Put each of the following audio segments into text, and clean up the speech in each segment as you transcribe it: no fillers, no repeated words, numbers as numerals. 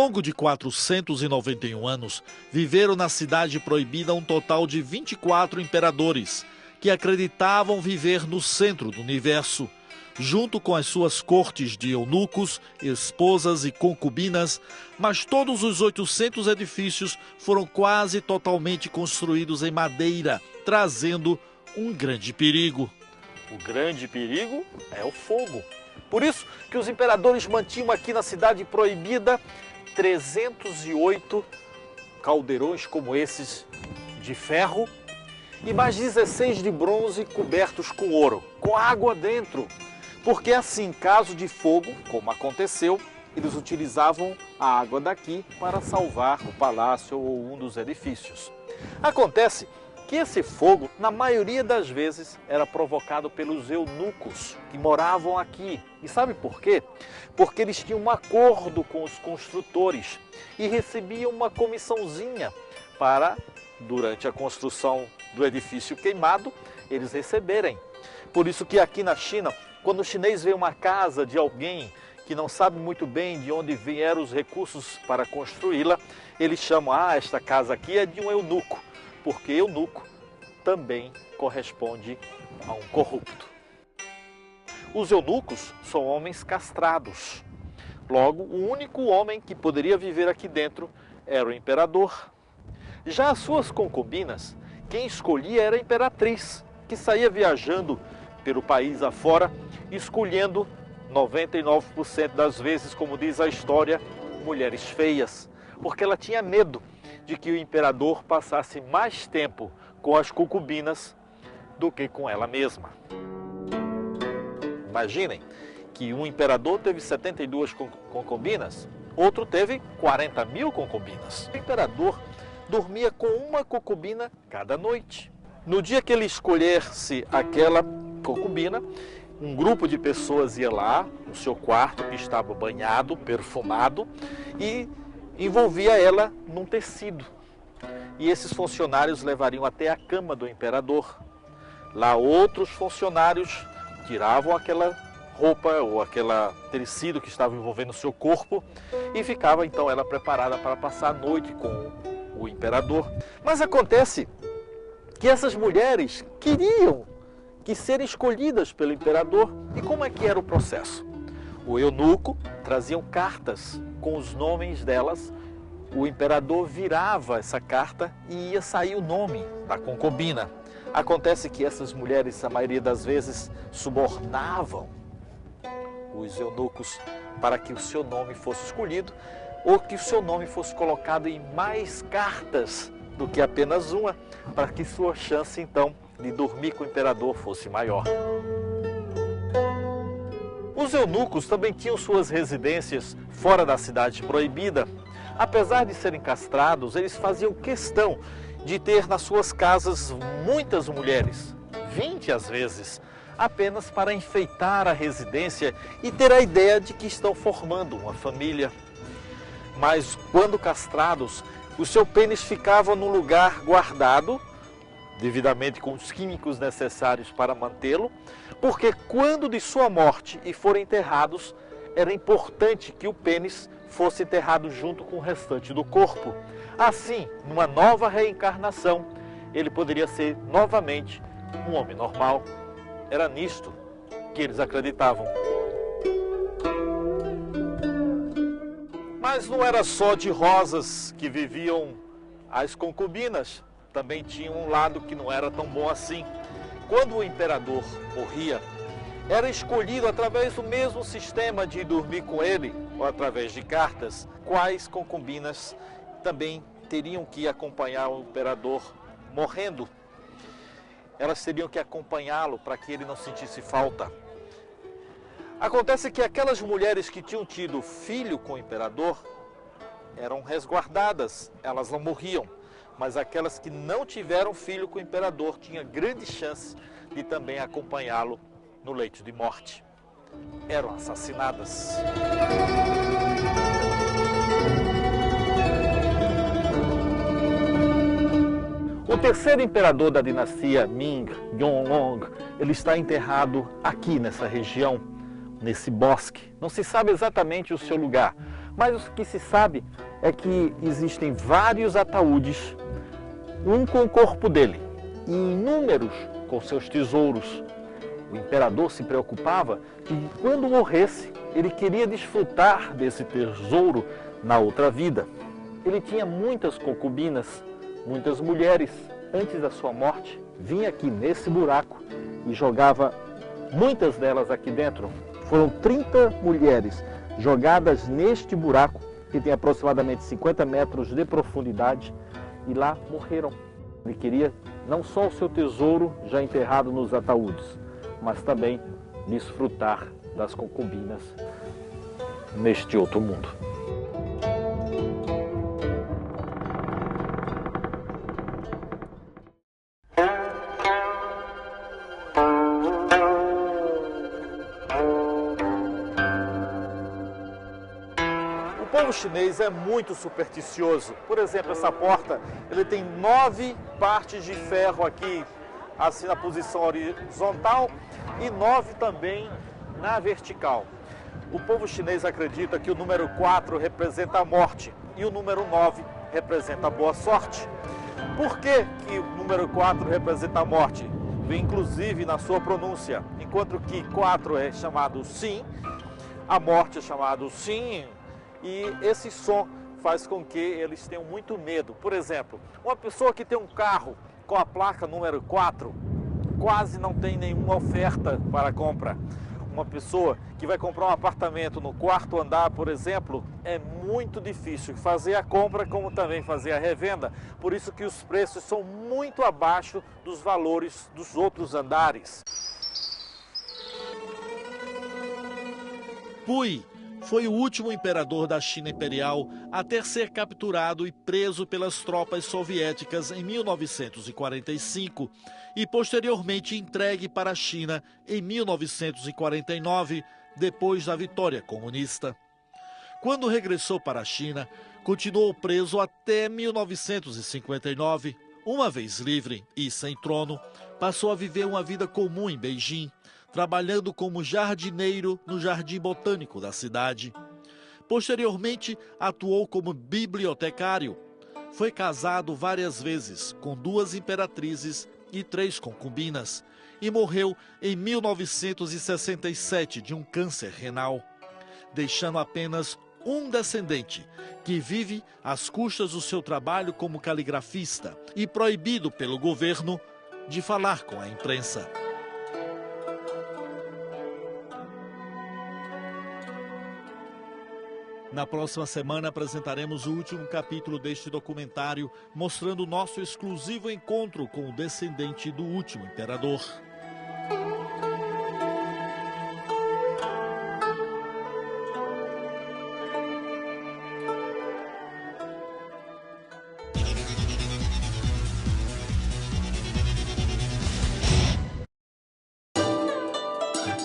longo de 491 anos, viveram na Cidade Proibida um total de 24 imperadores, que acreditavam viver no centro do universo. Junto com as suas cortes de eunucos, esposas e concubinas, mas todos os 800 edifícios foram quase totalmente construídos em madeira, trazendo um grande perigo. O grande perigo é o fogo. Por isso que os imperadores mantinham aqui na Cidade Proibida 308 caldeirões como esses de ferro e mais 16 de bronze cobertos com ouro, com água dentro. Porque assim, em caso de fogo, como aconteceu, eles utilizavam a água daqui para salvar o palácio ou um dos edifícios. Acontece que esse fogo, na maioria das vezes, era provocado pelos eunucos que moravam aqui. E sabe por quê? Porque eles tinham um acordo com os construtores e recebiam uma comissãozinha para, durante a construção do edifício queimado, eles receberem. Por isso que aqui na China, quando o chinês vê uma casa de alguém que não sabe muito bem de onde vieram os recursos para construí-la, eles chamam, esta casa aqui é de um eunuco, porque eunuco também corresponde a um corrupto. Os eunucos são homens castrados. Logo, o único homem que poderia viver aqui dentro era o imperador. Já as suas concubinas, quem escolhia era a imperatriz, que saía viajando pelo país afora, escolhendo 99% das vezes, como diz a história, mulheres feias, porque ela tinha medo de que o imperador passasse mais tempo com as concubinas do que com ela mesma. Imaginem que um imperador teve 72 concubinas, outro teve 40.000 concubinas. O imperador dormia com uma concubina cada noite. No dia que ele escolhesse aquela concubina, um grupo de pessoas ia lá no seu quarto, que estava banhado, perfumado, e envolvia ela num tecido. E esses funcionários levariam até a cama do imperador. Lá outros funcionários tiravam aquela roupa ou aquele tecido que estava envolvendo o seu corpo e ficava então ela preparada para passar a noite com o imperador. Mas acontece que essas mulheres queriam serem escolhidas pelo imperador. E como é que era o processo? O eunuco trazia cartas com os nomes delas, o imperador virava essa carta e ia sair o nome da concubina. Acontece que essas mulheres, a maioria das vezes, subornavam os eunucos para que o seu nome fosse escolhido ou que o seu nome fosse colocado em mais cartas do que apenas uma, para que sua chance, então, de dormir com o imperador fosse maior. Os eunucos também tinham suas residências fora da Cidade Proibida. Apesar de serem castrados, eles faziam questão de ter nas suas casas muitas mulheres, 20 às vezes, apenas para enfeitar a residência e ter a ideia de que estão formando uma família. Mas quando castrados, o seu pênis ficava num lugar guardado, devidamente com os químicos necessários para mantê-lo, porque quando de sua morte e forem enterrados, era importante que o pênis fosse enterrado junto com o restante do corpo. Assim, numa nova reencarnação, ele poderia ser novamente um homem normal. Era nisto que eles acreditavam. Mas não era só de rosas que viviam as concubinas. Também tinha um lado que não era tão bom assim. Quando o imperador morria, era escolhido através do mesmo sistema de dormir com ele, ou através de cartas, quais concubinas também teriam que acompanhar o imperador morrendo. Elas teriam que acompanhá-lo para que ele não sentisse falta. Acontece que aquelas mulheres que tinham tido filho com o imperador eram resguardadas, elas não morriam. Mas aquelas que não tiveram filho com o imperador tinham grande chance de também acompanhá-lo no leito de morte. Eram assassinadas. O terceiro imperador da dinastia Ming, Yonglong, ele está enterrado aqui nessa região, nesse bosque. Não se sabe exatamente o seu lugar, Mas o que se sabe é que existem vários ataúdes, um com o corpo dele e inúmeros com seus tesouros. O imperador se preocupava que quando morresse, ele queria desfrutar desse tesouro na outra vida. Ele tinha muitas concubinas, muitas mulheres. Antes da sua morte, vinha aqui nesse buraco e jogava muitas delas aqui dentro. Foram 30 mulheres jogadas neste buraco, que tem aproximadamente 50 metros de profundidade, e lá morreram. Ele queria não só o seu tesouro já enterrado nos ataúdes, mas também desfrutar das concubinas neste outro mundo. O povo chinês é muito supersticioso. Por exemplo, essa porta, ele tem 9 partes de ferro aqui, assim na posição horizontal, e 9 também na vertical. O povo chinês acredita que o número 4 representa a morte e o número 9 representa a boa sorte. Por que que o número 4 representa a morte? Vem inclusive na sua pronúncia. Enquanto que 4 é chamado Xin, a morte é chamado Xin, e esse som faz com que eles tenham muito medo. Por exemplo, uma pessoa que tem um carro com a placa número 4, quase não tem nenhuma oferta para compra. Uma pessoa que vai comprar um apartamento no 4º andar, por exemplo, é muito difícil fazer a compra como também fazer a revenda. Por isso que os preços são muito abaixo dos valores dos outros andares. Puyi foi o último imperador da China imperial a ter ser capturado e preso pelas tropas soviéticas em 1945 e posteriormente entregue para a China em 1949, depois da vitória comunista. Quando regressou para a China, continuou preso até 1959. Uma vez livre e sem trono, passou a viver uma vida comum em Beijing, trabalhando como jardineiro no Jardim Botânico da cidade. Posteriormente, atuou como bibliotecário. Foi casado várias vezes, com 2 imperatrizes e 3 concubinas, e morreu em 1967 de um câncer renal, deixando apenas um descendente, que vive às custas do seu trabalho como caligrafista e proibido pelo governo de falar com a imprensa. Na próxima semana apresentaremos o último capítulo deste documentário, mostrando o nosso exclusivo encontro com o descendente do último imperador.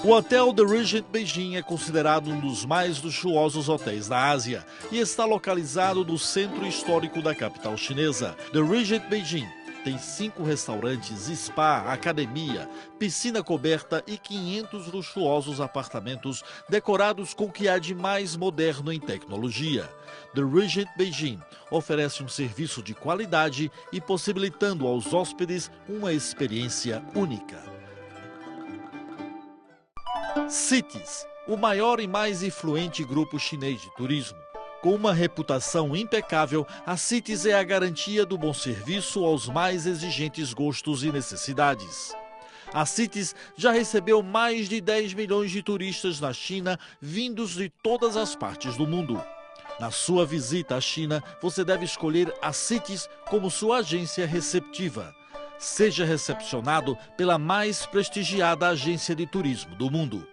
O Hotel The Regent Beijing é considerado um dos mais luxuosos hotéis da Ásia e está localizado no centro histórico da capital chinesa. The Regent Beijing tem 5 restaurantes, spa, academia, piscina coberta e 500 luxuosos apartamentos decorados com o que há de mais moderno em tecnologia. The Regent Beijing oferece um serviço de qualidade e possibilitando aos hóspedes uma experiência única. Cities, o maior e mais influente grupo chinês de turismo. Com uma reputação impecável, a Cities é a garantia do bom serviço aos mais exigentes gostos e necessidades. A Cities já recebeu mais de 10 milhões de turistas na China, vindos de todas as partes do mundo. Na sua visita à China, você deve escolher a Cities como sua agência receptiva. Seja recepcionado pela mais prestigiada agência de turismo do mundo.